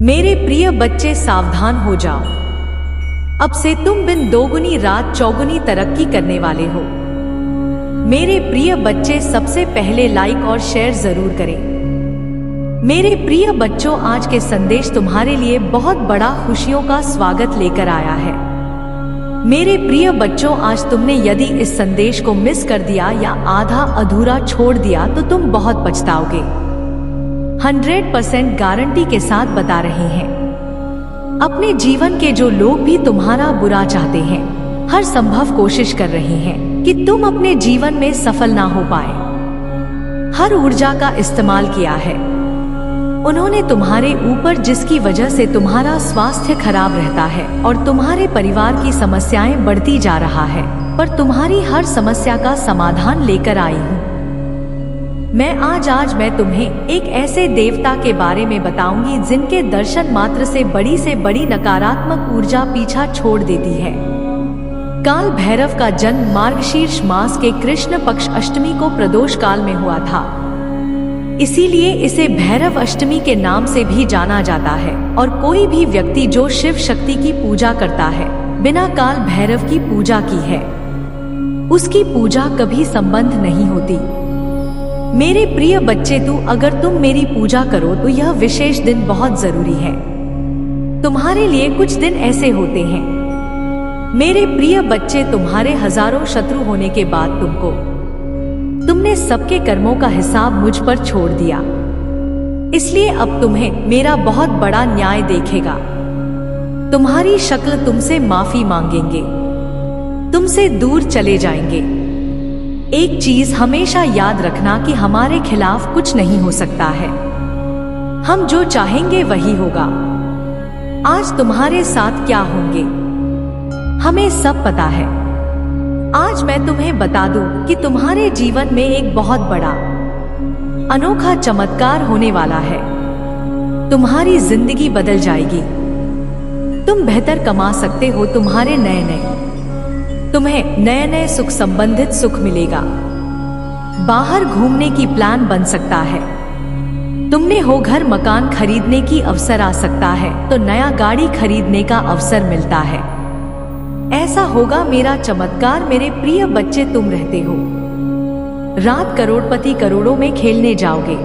मेरे प्रिय बच्चे सावधान हो जाओ। अब से तुम बिन दोगुनी रात चौगुनी तरक्की करने वाले हो। मेरे प्रिय बच्चे सबसे पहले लाइक और शेयर जरूर करें। मेरे प्रिय बच्चों, आज के संदेश तुम्हारे लिए बहुत बड़ा खुशियों का स्वागत लेकर आया है। मेरे प्रिय बच्चों, आज तुमने यदि इस संदेश को मिस कर दिया या आधा अधूरा छोड़ दिया तो तुम बहुत पछताओगे। 100% गारंटी के साथ बता रहे हैं। अपने जीवन के जो लोग भी तुम्हारा बुरा चाहते हैं, हर संभव कोशिश कर रहे हैं कि तुम अपने जीवन में सफल ना हो पाए, हर ऊर्जा का इस्तेमाल किया है उन्होंने तुम्हारे ऊपर, जिसकी वजह से तुम्हारा स्वास्थ्य खराब रहता है और तुम्हारे परिवार की समस्याएं बढ़ती जा रहा है। पर तुम्हारी हर समस्या का समाधान लेकर आई हूँ मैं। आज मैं तुम्हें एक ऐसे देवता के बारे में बताऊंगी जिनके दर्शन मात्र से बड़ी नकारात्मक ऊर्जा पीछा छोड़ देती है। काल भैरव का जन्म मार्गशीर्ष मास के कृष्ण पक्ष अष्टमी को प्रदोष काल में हुआ था, इसीलिए इसे भैरव अष्टमी के नाम से भी जाना जाता है। और कोई भी व्यक्ति जो शिव शक्ति की पूजा करता है, बिना काल भैरव की पूजा की है, उसकी पूजा कभी संबंध नहीं होती। मेरे प्रिय बच्चे, अगर तुम मेरी पूजा करो तो यह विशेष दिन बहुत जरूरी है। तुम्हारे लिए कुछ दिन ऐसे होते हैं मेरे प्रिय बच्चे, तुम्हारे हजारों शत्रु होने के बाद तुमने सबके कर्मों का हिसाब मुझ पर छोड़ दिया, इसलिए अब तुम्हें मेरा बहुत बड़ा न्याय देखेगा। तुम्हारी शक्ल तुमसे माफी मांगेंगे, तुमसे दूर चले जाएंगे। एक चीज हमेशा याद रखना कि हमारे खिलाफ कुछ नहीं हो सकता है। हम जो चाहेंगे वही होगा। आज तुम्हारे साथ क्या होंगे हमें सब पता है। आज मैं तुम्हें बता दूं कि तुम्हारे जीवन में एक बहुत बड़ा अनोखा चमत्कार होने वाला है। तुम्हारी जिंदगी बदल जाएगी। तुम बेहतर कमा सकते हो। तुम्हें नए नए सुख संबंधित सुख मिलेगा। बाहर घूमने की प्लान बन सकता है। तुमने हो घर मकान खरीदने की अवसर आ सकता है, तो नया गाड़ी खरीदने का अवसर मिलता है। ऐसा होगा मेरा चमत्कार। मेरे प्रिय बच्चे, तुम रहते हो रात करोड़पति करोड़ों में खेलने जाओगे।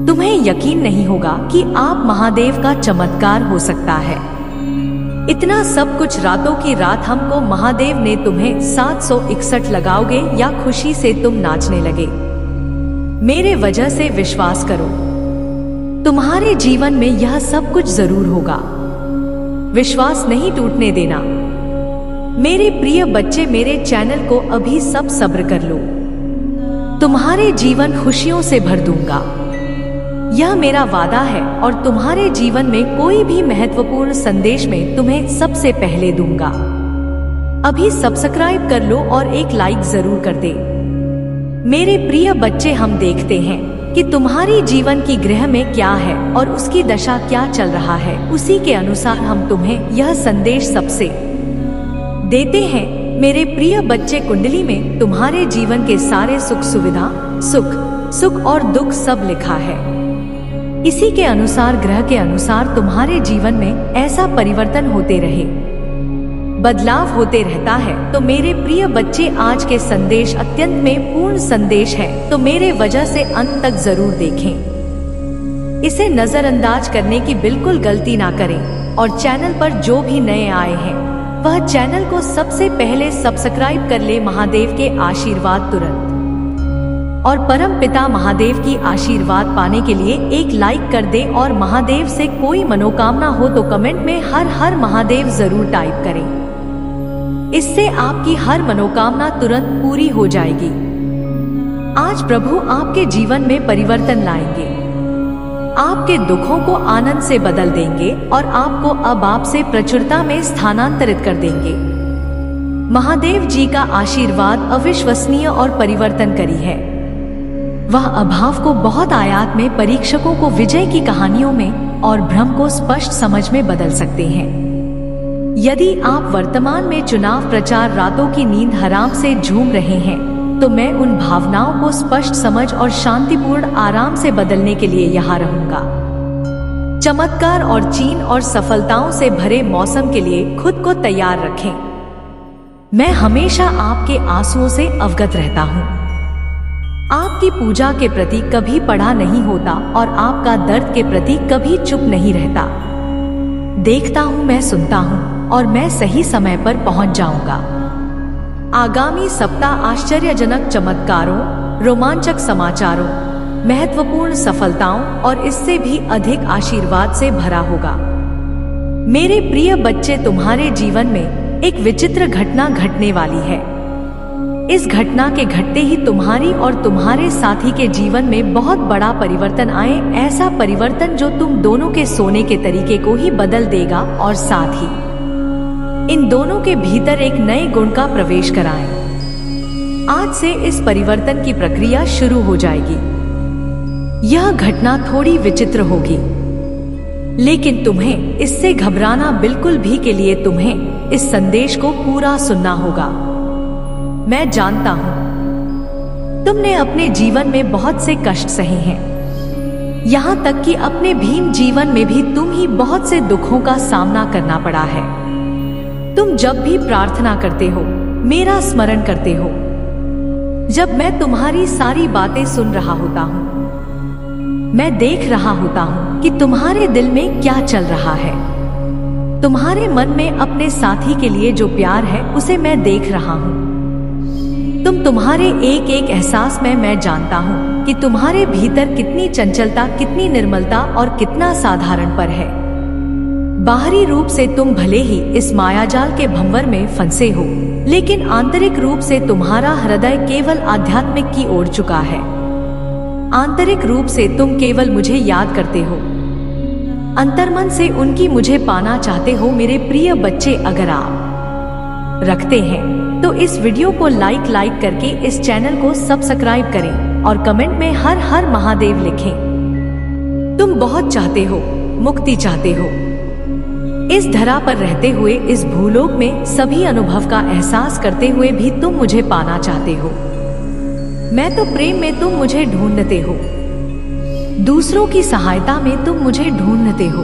तुम्हें यकीन नहीं होगा कि आप महादेव का चमत्कार हो सकता है। इतना सब कुछ रातों की रात हमको महादेव ने तुम्हें 761 लगाओगे या खुशी से तुम नाचने लगे। मेरे वजह से विश्वास करो, तुम्हारे जीवन में यह सब कुछ जरूर होगा। विश्वास नहीं टूटने देना। मेरे प्रिय बच्चे, मेरे चैनल को अभी सब सब्र कर लो। तुम्हारे जीवन खुशियों से भर दूंगा, यह मेरा वादा है। और तुम्हारे जीवन में कोई भी महत्वपूर्ण संदेश में तुम्हें सबसे पहले दूंगा। अभी सब्सक्राइब कर लो और एक लाइक जरूर कर दे। मेरे प्रिय बच्चे, हम देखते हैं कि तुम्हारी जीवन की ग्रह में क्या है और उसकी दशा क्या चल रहा है। उसी के अनुसार हम तुम्हें यह संदेश सबसे देते हैं। मेरे प्रिय बच्चे, कुंडली में तुम्हारे जीवन के सारे सुख सुविधा, सुख और दुख सब लिखा है। इसी के अनुसार, ग्रह के अनुसार तुम्हारे जीवन में ऐसा परिवर्तन होते रहे, बदलाव होते रहता है। तो मेरे प्रिय बच्चे, आज के संदेश अत्यंत में पूर्ण संदेश है, तो मेरे वजह से अंत तक जरूर देखें। इसे नजरअंदाज करने की बिल्कुल गलती ना करें। और चैनल पर जो भी नए आए हैं, वह चैनल को सबसे पहले सब्सक्राइब कर ले। महादेव के आशीर्वाद तुरंत और परम पिता महादेव की आशीर्वाद पाने के लिए एक लाइक कर दे। और महादेव से कोई मनोकामना हो तो कमेंट में हर हर महादेव जरूर टाइप करें। इससे आपकी हर मनोकामना तुरंत पूरी हो जाएगी। आज प्रभु आपके जीवन में परिवर्तन लाएंगे, आपके दुखों को आनंद से बदल देंगे और आपको अब आपसे प्रचुरता में स्थानांतरित कर देंगे। महादेव जी का आशीर्वाद अविश्वसनीय और परिवर्तनकारी है। वह अभाव को बहुत आयात में, परीक्षकों को विजय की कहानियों में और भ्रम को स्पष्ट समझ में बदल सकते हैं। यदि आप वर्तमान में चुनाव प्रचार रातों की नींद हराम से झूम रहे हैं, तो मैं उन भावनाओं को स्पष्ट समझ और शांतिपूर्ण आराम से बदलने के लिए यहाँ रहूंगा। चमत्कार और चीन और सफलताओं से भरे मौसम के लिए खुद को तैयार रखें। मैं हमेशा आपके आंसुओं से अवगत रहता हूँ। आपकी पूजा के प्रति कभी पड़ा नहीं होता और आपका दर्द के प्रति कभी चुप नहीं रहता। देखता हूँ, मैं सुनता हूँ और मैं सही समय पर पहुँच जाऊंगा। आगामी सप्ताह आश्चर्यजनक चमत्कारों, रोमांचक समाचारों, महत्वपूर्ण सफलताओं और इससे भी अधिक आशीर्वाद से भरा होगा। मेरे प्रिय बच्चे, तुम्हारे जीवन में एक विचित्र घटना घटने वाली है। इस घटना के घटते ही तुम्हारी और तुम्हारे साथी के जीवन में बहुत बड़ा परिवर्तन आए, ऐसा परिवर्तन जो तुम दोनों के सोने के तरीके को ही बदल देगा और साथ ही इन दोनों के भीतर एक नए गुण का प्रवेश कराएं। आज से इस परिवर्तन की प्रक्रिया शुरू हो जाएगी। यह घटना थोड़ी विचित्र होगी, लेकिन तुम्हें इससे घबराना बिल्कुल भी के लिए तुम्हें इस संदेश को पूरा सुनना होगा। मैं जानता हूं तुमने अपने जीवन में बहुत से कष्ट सहे हैं। यहाँ तक कि अपने भीम जीवन में भी तुम ही बहुत से दुखों का सामना करना पड़ा है। तुम जब भी प्रार्थना करते हो, मेरा स्मरण करते हो, जब मैं तुम्हारी सारी बातें सुन रहा होता हूँ, मैं देख रहा होता हूँ कि तुम्हारे दिल में क्या चल रहा है। तुम्हारे मन में अपने साथी के लिए जो प्यार है उसे मैं देख रहा हूँ। तुम्हारे एक एक एहसास में मैं जानता हूँ कि तुम्हारे भीतर कितनी चंचलता, कितनी निर्मलता और कितना साधारणपन है। बाहरी रूप से तुम भले ही इस मायाजाल के भंवर में फंसे हो, लेकिन आंतरिक रूप से तुम्हारा हृदय केवल आध्यात्मिक की ओर झुका है। आंतरिक रूप से तुम केवल मुझे याद करते हो, अंतर्मन से उनकी मुझे पाना चाहते हो। मेरे प्रिय बच्चे, अगर आप रखते हैं तो इस वीडियो को लाइक करके इस चैनल को सब्सक्राइब करें और कमेंट में हर हर महादेव लिखें। तुम बहुत चाहते हो, मुक्ति चाहते हो। इस धरा पर रहते हुए, इस भूलोक में सभी अनुभव का एहसास करते हुए भी तुम मुझे पाना चाहते हो। मैं तो प्रेम में तुम मुझे ढूंढते हो, दूसरों की सहायता में तुम मुझे ढूंढते हो।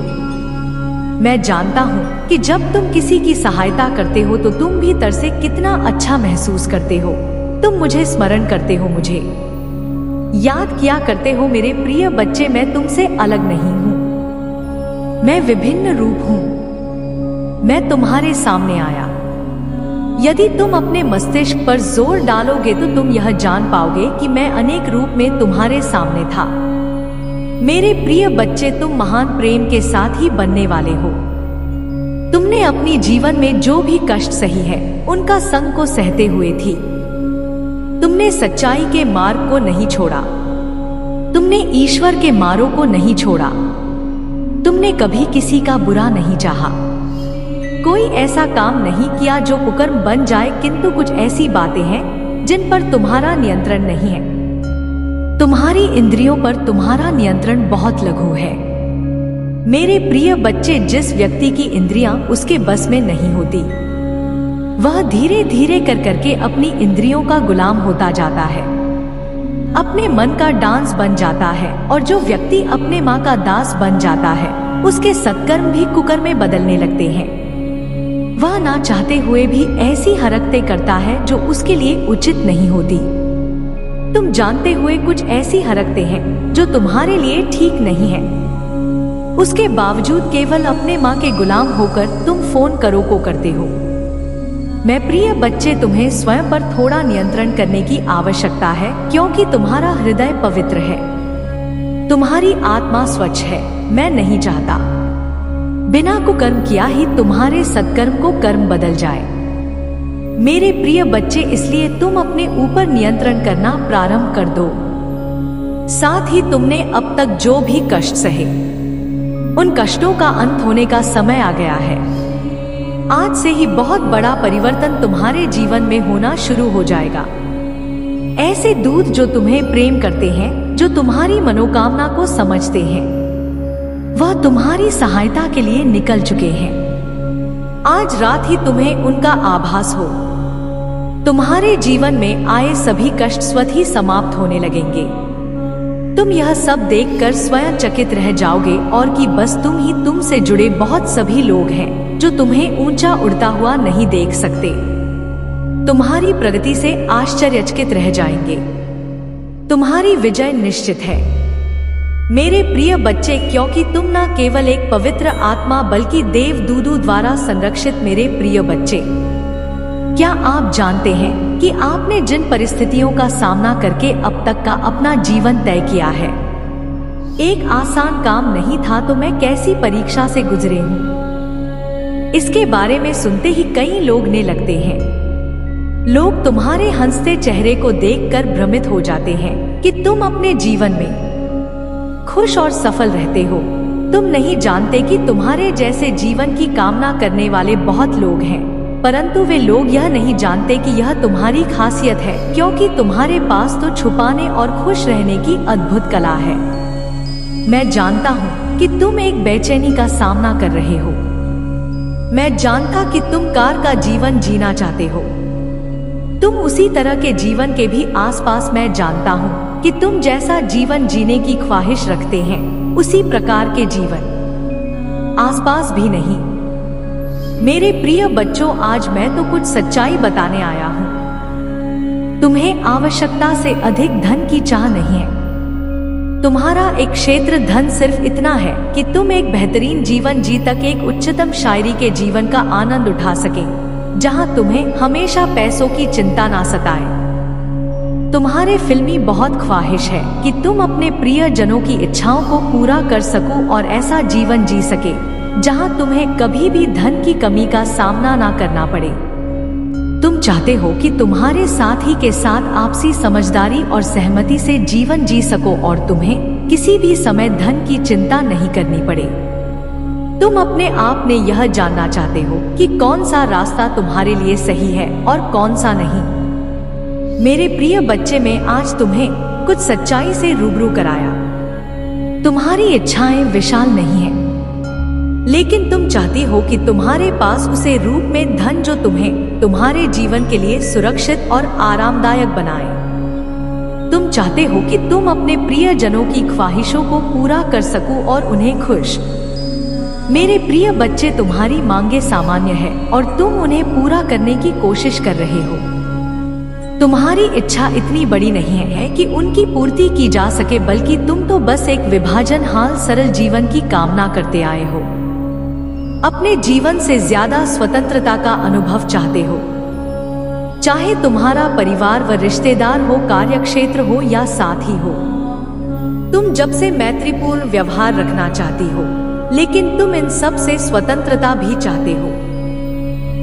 मैं जानता हूँ कि जब तुम किसी की सहायता करते हो तो तुम भीतर से कितना अच्छा महसूस करते हो। तुम मुझे स्मरण करते हो, मुझे याद किया करते हो। मेरे प्रिय बच्चे, मैं तुमसे अलग नहीं हूँ। मैं विभिन्न रूप हूँ। मैं तुम्हारे सामने आया। यदि तुम अपने मस्तिष्क पर जोर डालोगे तो तुम यह जान पाओगे कि मैं अनेक रूप में तुम्हारे सामने था। मेरे प्रिय बच्चे, तुम महान प्रेम के साथ ही बनने वाले हो। तुमने अपनी जीवन में जो भी कष्ट सही है, उनका संग को सहते हुए थी। तुमने सच्चाई के मार्ग को नहीं छोड़ा। तुमने ईश्वर के मार्गों को नहीं छोड़ा। तुमने कभी किसी का बुरा नहीं चाहा। कोई ऐसा काम नहीं किया जो कुकर्म बन जाए, किंतु कुछ ऐसी बातें हैं जिन पर तुम्हारा नियंत्रण नहीं है। तुम्हारी इंद्रियों पर तुम्हारा नियंत्रण बहुत लघु है। मेरे प्रिय बच्चे, जिस व्यक्ति की इंद्रियां उसके बस में नहीं होती, वह धीरे धीरे कर करके अपनी इंद्रियों का गुलाम होता जाता है, अपने मन का डांस बन जाता है। और जो व्यक्ति अपने माँ का दास बन जाता है, उसके सत्कर्म भी कुकर्म में बदलने लगते हैं। वह ना चाहते हुए भी ऐसी हरकतें करता है जो उसके लिए उचित नहीं होती। तुम जानते हुए कुछ ऐसी हरकतें हैं जो तुम्हारे लिए ठीक नहीं है, उसके बावजूद केवल अपने माँ के गुलाम होकर तुम फोन करो को करते हो। मैं प्रिय बच्चे, तुम्हें स्वयं पर थोड़ा नियंत्रण करने की आवश्यकता है, क्योंकि तुम्हारा हृदय पवित्र है, तुम्हारी आत्मा स्वच्छ है। मैं नहीं चाहता बिना कुकर्म किया ही तुम्हारे सत्कर्म को कर्म बदल जाए। मेरे प्रिय बच्चे, इसलिए तुम अपने ऊपर नियंत्रण करना प्रारंभ कर दो। साथ ही तुमने अब तक जो भी कष्ट सहे, उन कष्टों का अंत होने का समय आ गया है। आज से ही बहुत बड़ा परिवर्तन तुम्हारे जीवन में होना शुरू हो जाएगा। ऐसे दूत जो तुम्हें प्रेम करते हैं, जो तुम्हारी मनोकामना को समझते हैं, वह तुम्हारी सहायता के लिए निकल चुके हैं। आज रात ही तुम्हें उनका आभास हो। तुम्हारे जीवन में आए सभी कष्ट स्वतः ही समाप्त होने लगेंगे। तुम यह सब देखकर स्वयं चकित रह जाओगे और कि बस तुमसे जुड़े बहुत सभी लोग हैं जो तुम्हें ऊंचा उड़ता हुआ नहीं देख सकते। तुम्हारी प्रगति से आश्चर्यचकित रह जाएंगे। तुम्हारी विजय निश्चित है मेरे प्रिय बच्चे, क्योंकि तुम न केवल एक पवित्र आत्मा बल्कि देवदूतों द्वारा संरक्षित मेरे प्रिय बच्चे। क्या आप जानते हैं कि आपने जिन परिस्थितियों का सामना करके अब तक का अपना जीवन तय किया है, एक आसान काम नहीं था, तो मैं कैसी परीक्षा से गुजरे हूँ इसके बारे में सुनते ही कई लोग ने लगते हैं। लोग तुम्हारे हंसते चेहरे को देखकर भ्रमित हो जाते हैं कि तुम अपने जीवन में खुश और सफल रहते हो। तुम नहीं जानते कि तुम्हारे जैसे जीवन की कामना करने वाले बहुत लोग हैं, परंतु वे लोग यह नहीं जानते कि यह तुम्हारी खासियत है, क्योंकि तुम्हारे पास तो छुपाने और खुश रहने की अद्भुत कला है। मैं जानता हूँ कि तुम एक बेचैनी का सामना कर रहे हो। मैं जानता कि तुम कार का जीवन जीना चाहते हो। तुम उसी तरह के जीवन के भी आसपास मैं जानता हूँ कि तुम जैसा जीवन जीने की ख्वाहिश रखते हैं, उसी प्रकार के जीवन आसपास भी नहीं। मेरे प्रिय बच्चों, आज मैं तो कुछ सच्चाई बताने आया हूँ। तुम्हें आवश्यकता से अधिक धन की चाह नहीं है। तुम्हारा एक क्षेत्र धन सिर्फ इतना है कि तुम एक बेहतरीन जीवन जी तक एक उच्चतम शायरी के जीवन का आनंद उठा सके, जहां तुम्हें हमेशा पैसों की चिंता ना सताए। तुम्हारे फिल्मी बहुत ख्वाहिश है कि तुम अपने प्रिय जनों की इच्छाओं को पूरा कर सको और ऐसा जीवन जी सके जहां तुम्हें कभी भी धन की कमी का सामना ना करना पड़े। तुम चाहते हो कि तुम्हारे साथी के साथ आपसी समझदारी और सहमति से जीवन जी सको और तुम्हें किसी भी समय धन की चिंता नहीं करनी पड़े। तुम अपने आप में यह जानना चाहते हो कि कौन सा रास्ता तुम्हारे लिए सही है और कौन सा नहीं। मेरे प्रिय बच्चे, मैं आज तुम्हें कुछ सच्चाई से रूबरू कराया। तुम्हारी इच्छाएं विशाल नहीं हैं, लेकिन तुम चाहती हो कि तुम्हारे पास उसे रूप में धन जो तुम्हें तुम्हारे जीवन के लिए सुरक्षित और आरामदायक बनाए। तुम चाहते हो कि तुम अपने प्रिय जनों की ख्वाहिशों को पूरा कर सको और उन्हें खुश। मेरे प्रिय बच्चे, तुम्हारी मांगे सामान्य है और तुम उन्हें पूरा करने की कोशिश कर रहे हो। तुम्हारी इच्छा इतनी बड़ी नहीं है कि उनकी पूर्ति की जा सके, बल्कि तुम तो बस एक विभाजन हाल सरल जीवन की कामना करते आए हो। अपने जीवन से ज्यादा स्वतंत्रता का अनुभव चाहते हो, चाहे तुम्हारा परिवार व रिश्तेदार हो, कार्यक्षेत्र हो या साथी हो। तुम जब से मैत्रीपूर्ण व्यवहार रखना चाहती हो, लेकिन तुम इन सब से स्वतंत्रता भी चाहते हो।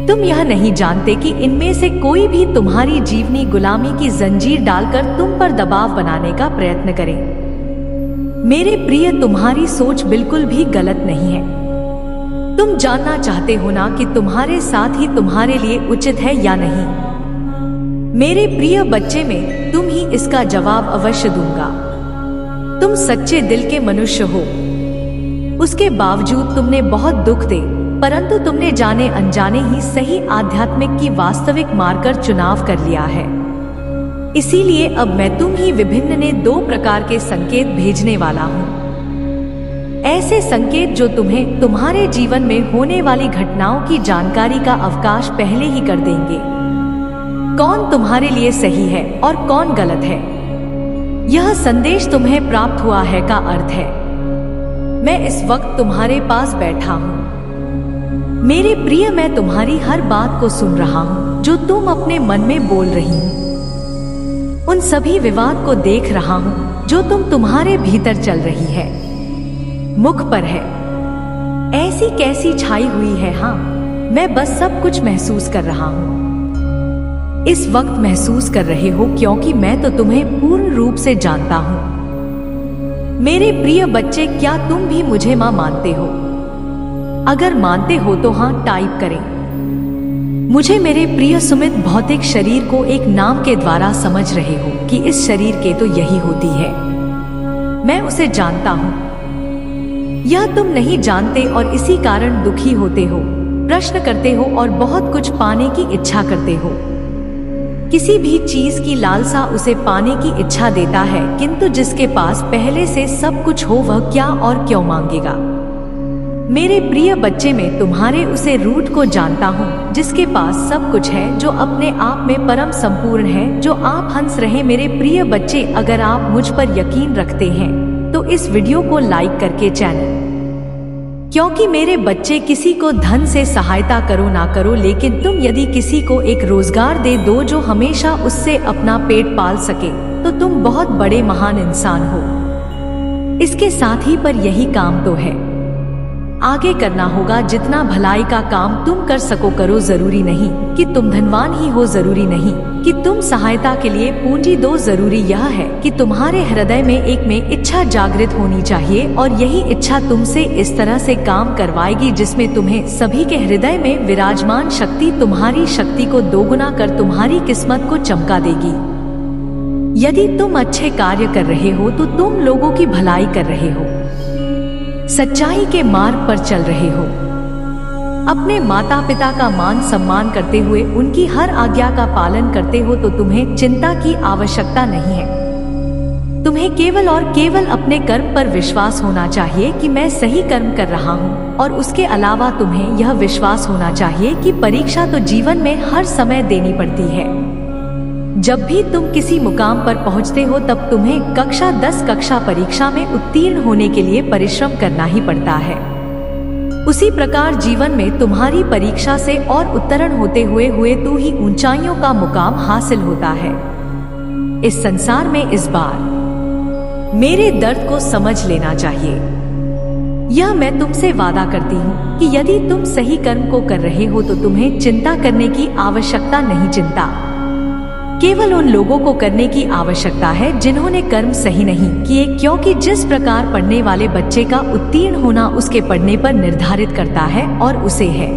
तुम यह नहीं जानते कि इनमें से कोई भी तुम्हारी जीवनी गुलामी की जंजीर डालकर तुम पर दबाव बनाने का प्रयत्न करे। मेरे प्रिय, तुम्हारी सोच बिल्कुल भी गलत नहीं है। तुम जानना चाहते हो ना कि तुम्हारे साथ ही तुम्हारे लिए उचित है या नहीं। मेरे प्रिय बच्चे, में तुम ही इसका जवाब अवश्य दूंगा। तुम सच्चे दिल के मनुष्य हो। उसके बावजूद तुमने बहुत दुख दे, परंतु तुमने जाने अनजाने ही सही आध्यात्मिक की वास्तविक मार्ग चुनाव कर लिया है। इसीलिए अब मैं तुम ही विभिन्न ने 2 प्रकार के संकेत भेजने वाला हूँ। ऐसे संकेत जो तुम्हें तुम्हारे जीवन में होने वाली घटनाओं की जानकारी का अवकाश पहले ही कर देंगे। कौन तुम्हारे लिए सही है और कौन गलत है, यह संदेश तुम्हें प्राप्त हुआ है का अर्थ है मैं इस वक्त तुम्हारे पास बैठा हूँ। मेरे प्रिय, मैं तुम्हारी हर बात को सुन रहा हूँ जो तुम अपने मन में बोल रही हो। उन सभी विवाद को देख रहा हूँ जो तुम्हारे भीतर चल रही है, मुख पर है, ऐसी कैसी छाई हुई है। हाँ, मैं बस सब कुछ महसूस कर रहा हूँ। इस वक्त महसूस कर रहे हो क्योंकि मैं तो तुम्हें पूर्ण रूप से जानता हूँ। मेरे प्रिय बच्चे, क्या तुम भी मुझे माँ मानते हो? अगर मानते हो तो हाँ टाइप करें। मुझे मेरे प्रिय सुमित, भौतिक शरीर को एक नाम के द्वारा समझ रहे हो कि इस शरीर के तो यही होती है। मैं उसे जानता हूँ, यह तुम नहीं जानते और इसी कारण दुखी होते हो, प्रश्न करते हो और बहुत कुछ पाने की इच्छा करते हो। किसी भी चीज की लालसा उसे पाने की इच्छा देता है, किंतु जिसके पास पहले से सब कुछ हो वह क्या और क्यों मांगेगा। मेरे प्रिय बच्चे, मैं तुम्हारे उसे रूट को जानता हूँ जिसके पास सब कुछ है, जो अपने आप में परम संपूर्ण है। जो आप हंस रहे मेरे प्रिय बच्चे, अगर आप मुझ पर यकीन रखते हैं तो इस वीडियो को लाइक करके चैनल, क्योंकि मेरे बच्चे किसी को धन से सहायता करो ना करो, लेकिन तुम यदि किसी को एक रोजगार दे दो जो हमेशा उससे अपना पेट पाल सके, तो तुम बहुत बड़े महान इंसान हो। इसके साथ ही पर यही काम तो है, आगे करना होगा। जितना भलाई का काम तुम कर सको करो। जरूरी नहीं कि तुम धनवान ही हो, जरूरी नहीं कि तुम सहायता के लिए पूंजी दो। जरूरी यह है कि तुम्हारे हृदय में एक में इच्छा जागृत होनी चाहिए, और यही इच्छा तुमसे इस तरह से काम करवाएगी जिसमें तुम्हें सभी के हृदय में विराजमान शक्ति तुम्हारी शक्ति को दोगुना कर तुम्हारी किस्मत को चमका देगी। यदि तुम अच्छे कार्य कर रहे हो तो तुम लोगों की भलाई कर रहे हो, सच्चाई के मार्ग पर चल रहे हो, अपने माता पिता का मान सम्मान करते हुए उनकी हर आज्ञा का पालन करते हो, तो तुम्हें चिंता की आवश्यकता नहीं है। तुम्हें केवल और केवल अपने कर्म पर विश्वास होना चाहिए कि मैं सही कर्म कर रहा हूँ, और उसके अलावा तुम्हें यह विश्वास होना चाहिए कि परीक्षा तो जीवन में हर समय देनी पड़ती है। जब भी तुम किसी मुकाम पर पहुंचते हो तब तुम्हें कक्षा 10 कक्षा परीक्षा में उत्तीर्ण होने के लिए परिश्रम करना ही पड़ता है। उसी प्रकार जीवन में तुम्हारी परीक्षा से और उत्तीर्ण होते हुए तू ही ऊंचाइयों का मुकाम हासिल होता है। इस संसार में इस बार मेरे दर्द को समझ लेना चाहिए। यह मैं तुमसे वादा करती हूँ कि यदि तुम सही कर्म को कर रहे हो तो तुम्हें चिंता करने की आवश्यकता नहीं। चिंता केवल उन लोगों को करने की आवश्यकता है जिन्होंने कर्म सही नहीं किए, क्योंकि जिस प्रकार पढ़ने वाले बच्चे का उत्तीर्ण होना उसके पढ़ने पर निर्धारित करता है, और उसे है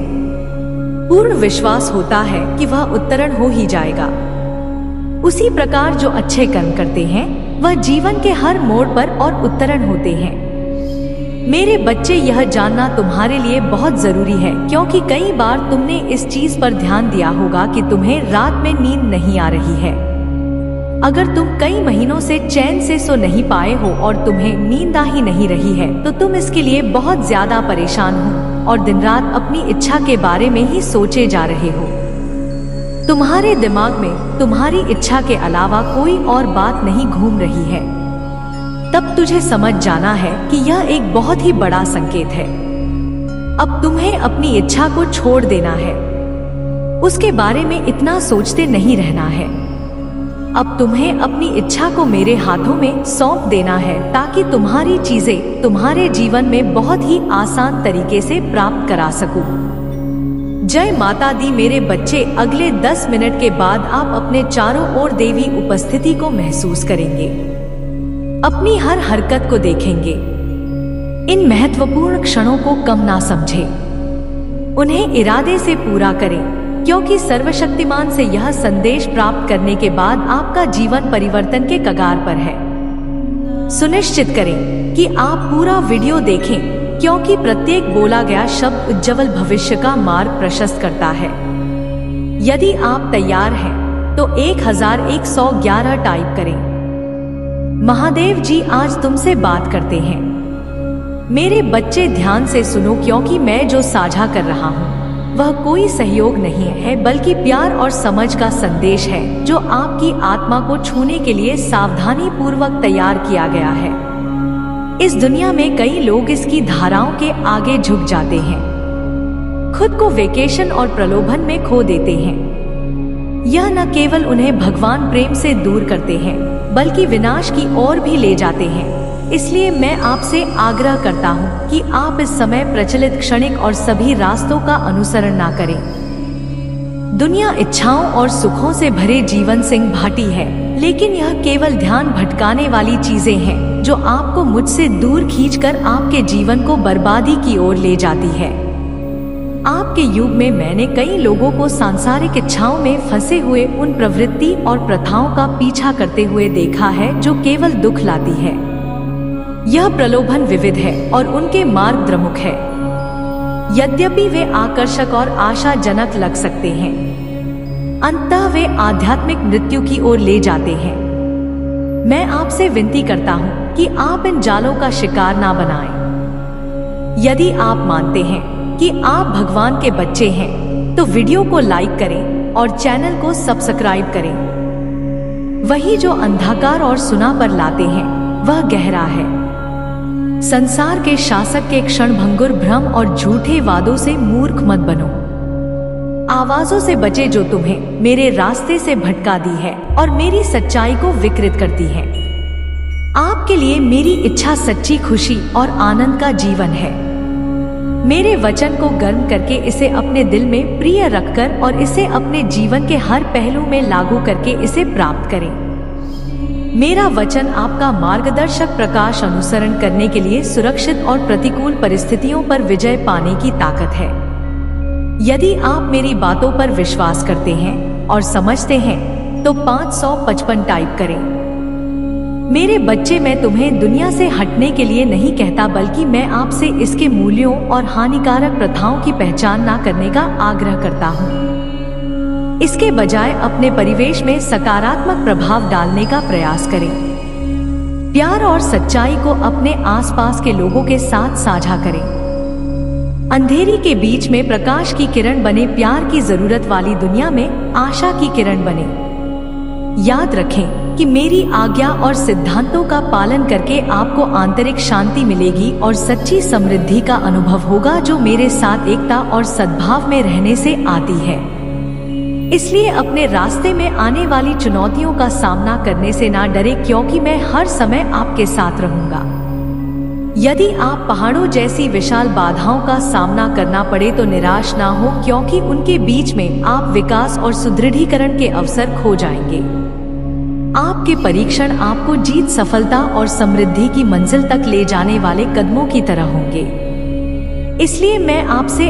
पूर्ण विश्वास होता है कि वह उत्तीर्ण हो ही जाएगा, उसी प्रकार जो अच्छे कर्म करते हैं वह जीवन के हर मोड़ पर और उत्तीर्ण होते हैं। मेरे बच्चे, यह जानना तुम्हारे लिए बहुत जरूरी है, क्योंकि कई बार तुमने इस चीज पर ध्यान दिया होगा कि तुम्हें रात में नींद नहीं आ रही है। अगर तुम कई महीनों से चैन से सो नहीं पाए हो और तुम्हें नींद आ ही नहीं रही है, तो तुम इसके लिए बहुत ज्यादा परेशान हो और दिन रात अपनी इच्छा के बारे में ही सोचे जा रहे हो। तुम्हारे दिमाग में तुम्हारी इच्छा के अलावा कोई और बात नहीं घूम रही है। तब तुझे समझ जाना है कि यह एक बहुत ही बड़ा संकेत है। अब तुम्हें अपनी इच्छा को छोड़ देना है, उसके बारे में इतना सोचते नहीं रहना है। अब तुम्हें अपनी इच्छा को मेरे हाथों में सौंप देना है, ताकि तुम्हारी चीजें तुम्हारे जीवन में बहुत ही आसान तरीके से प्राप्त करा सकूं। जय माता दी। मेरे बच्चे, अगले 10 मिनट के बाद आप अपने चारों ओर देवी उपस्थिति को महसूस करेंगे, अपनी हर हरकत को देखेंगे। इन महत्वपूर्ण क्षणों को कम ना समझें, उन्हें इरादे से पूरा करें, क्योंकि सर्वशक्तिमान से यह संदेश प्राप्त करने के बाद आपका जीवन परिवर्तन के कगार पर है। सुनिश्चित करें कि आप पूरा वीडियो देखें, क्योंकि प्रत्येक बोला गया शब्द उज्जवल भविष्य का मार्ग प्रशस्त करता है। यदि आप तैयार हैं तो 1111 टाइप करें। महादेव जी आज तुमसे बात करते हैं। मेरे बच्चे ध्यान से सुनो, क्योंकि मैं जो साझा कर रहा हूँ वह कोई सहयोग नहीं है, बल्कि प्यार और समझ का संदेश है, जो आपकी आत्मा को छूने के लिए सावधानी पूर्वक तैयार किया गया है। इस दुनिया में कई लोग इसकी धाराओं के आगे झुक जाते हैं, खुद को वेकेशन और प्रलोभन में खो देते हैं। यह न केवल उन्हें भगवान प्रेम से दूर करते हैं, बल्कि विनाश की ओर भी ले जाते हैं। इसलिए मैं आपसे आग्रह करता हूँ कि आप इस समय प्रचलित क्षणिक और सभी रास्तों का अनुसरण ना करें। दुनिया इच्छाओं और सुखों से भरे जीवन सिंह भाटी है, लेकिन यह केवल ध्यान भटकाने वाली चीजें हैं जो आपको मुझसे दूर खींचकर आपके जीवन को बर्बादी की ओर ले जाती है। आपके युग में मैंने कई लोगों को सांसारिक इच्छाओं में फंसे हुए उन प्रवृत्ति और प्रथाओं का पीछा करते हुए देखा है जो केवल दुख लाती है। यह प्रलोभन विविध है और उनके मार्ग द्रमुख है, यद्यपि वे आकर्षक और आशाजनक लग सकते हैं। अंततः वे आध्यात्मिक मृत्यु की ओर ले जाते हैं। मैं आपसे विनती करता हूँ कि आप इन जालों का शिकार ना बनाएं। यदि आप मानते हैं कि आप भगवान के बच्चे हैं तो वीडियो को लाइक करें और चैनल को सब्सक्राइब करें। वही जो अंधकार और सुना पर लाते हैं वह गहरा है। संसार के शासक के क्षणभंगुर भ्रम और झूठे वादों से मूर्ख मत बनो। आवाजों से बचे जो तुम्हें मेरे रास्ते से भटका दी है और मेरी सच्चाई को विकृत करती है। आपके लिए मेरी इच्छा सच्ची खुशी और आनंद का जीवन है। मेरे वचन को गर्म करके इसे अपने दिल में प्रिय रखकर और इसे अपने जीवन के हर पहलू में लागू करके इसे प्राप्त करें। मेरा वचन आपका मार्गदर्शक प्रकाश अनुसरण करने के लिए सुरक्षित और प्रतिकूल परिस्थितियों पर विजय पाने की ताकत है। यदि आप मेरी बातों पर विश्वास करते हैं और समझते हैं तो 555 टाइप करें। मेरे बच्चे, मैं तुम्हें दुनिया से हटने के लिए नहीं कहता, बल्कि मैं आपसे इसके मूल्यों और हानिकारक प्रथाओं की पहचान ना करने का आग्रह करता हूँ। इसके बजाय अपने परिवेश में सकारात्मक प्रभाव डालने का प्रयास करें। प्यार और सच्चाई को अपने आसपास के लोगों के साथ साझा करें। अंधेरी के बीच में प्रकाश की किरण बने। प्यार की जरूरत वाली दुनिया में आशा की किरण बने। याद रखें कि मेरी आज्ञा और सिद्धांतों का पालन करके आपको आंतरिक शांति मिलेगी और सच्ची समृद्धि का अनुभव होगा जो मेरे साथ एकता और सद्भाव में रहने से आती है। इसलिए अपने रास्ते में आने वाली चुनौतियों का सामना करने से ना डरे, क्योंकि मैं हर समय आपके साथ रहूंगा। यदि आप पहाड़ों जैसी विशाल बाधाओं का सामना करना पड़े तो निराश ना हो, क्योंकि उनके बीच में आप विकास और सुदृढ़ीकरण के अवसर खो जाएंगे। आपके परीक्षण आपको जीत, सफलता और समृद्धि की मंजिल तक ले जाने वाले कदमों की तरह होंगे। इसलिए मैं आपसे